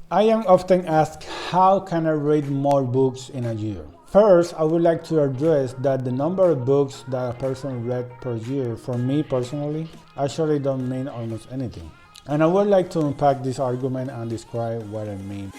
I am often asked, how can I read more books in a year? First, I would like to address that the number of books that a person read per year, for me personally, actually don't mean almost anything. And I would like to unpack this argument and describe what I mean.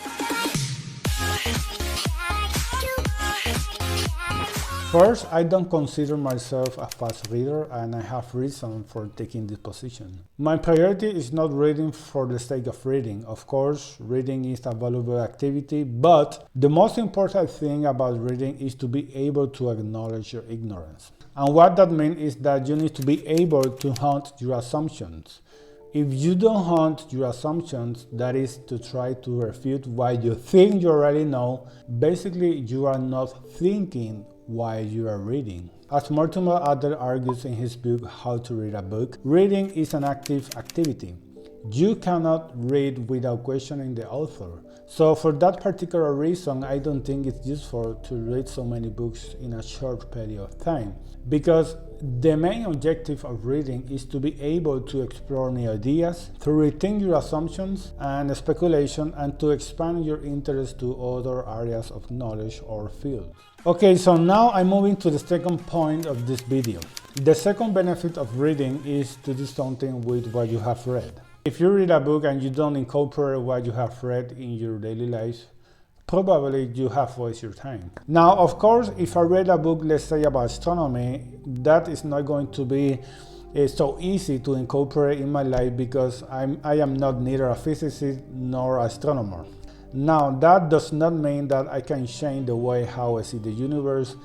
First, I don't consider myself a fast reader, and I have reason for taking this position. My priority is not reading for the sake of reading. Of course, reading is a valuable activity, but the most important thing about reading is to be able to acknowledge your ignorance. And what that means is that you need to be able to hunt your assumptions. If you don't hunt your assumptions, that is to try to refute what you think you already know, basically you are not thinking while you are reading. As Mortimer Adler argues in his book How to Read a Book, reading is an active activity. You cannot read without questioning the author. So for that particular reason, I don't think it's useful to read so many books in a short period of time, because the main objective of reading is to be able to explore new ideas, to rethink your assumptions and speculation, and to expand your interest to other areas of knowledge or fields. Okay, so now I'm moving to the second point of this video. The second benefit of reading is to do something with what you have read. If you read a book and you don't incorporate what you have read in your daily life, probably you have wasted your time. Now, of course, if I read a book, let's say about astronomy, that is not going to be so easy to incorporate in my life because I am not neither a physicist nor an astronomer. Now, that does not mean that I can change the way how I see the universe,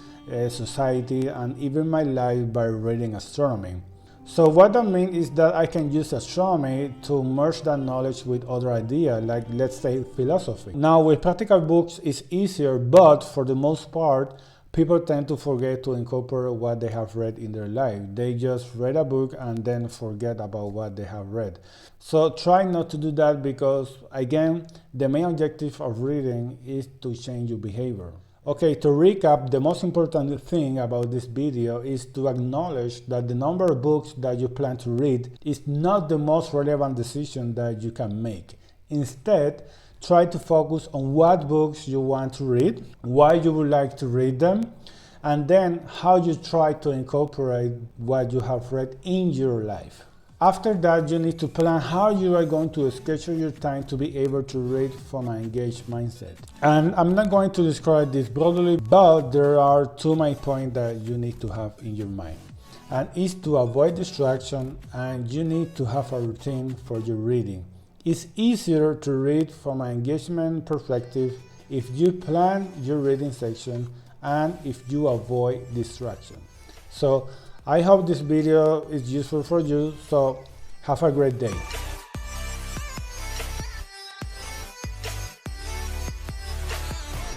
society, and even my life by reading astronomy. So what that means is that I can use astronomy to merge that knowledge with other ideas, like let's say philosophy. Now with practical books it's easier, but for the most part, people tend to forget to incorporate what they have read in their life. They just read a book and then forget about what they have read. So try not to do that because, again, the main objective of reading is to change your behavior. Okay, to recap, the most important thing about this video is to acknowledge that the number of books that you plan to read is not the most relevant decision that you can make. Instead, try to focus on what books you want to read, why you would like to read them, and then how you try to incorporate what you have read in your life. After that, you need to plan how you are going to schedule your time to be able to read from an engaged mindset. And I'm not going to describe this broadly, but there are two main points that you need to have in your mind. And it's to avoid distraction, and you need to have a routine for your reading. It's easier to read from an engagement perspective if you plan your reading section and if you avoid distraction. So I hope this video is useful for you, so have a great day.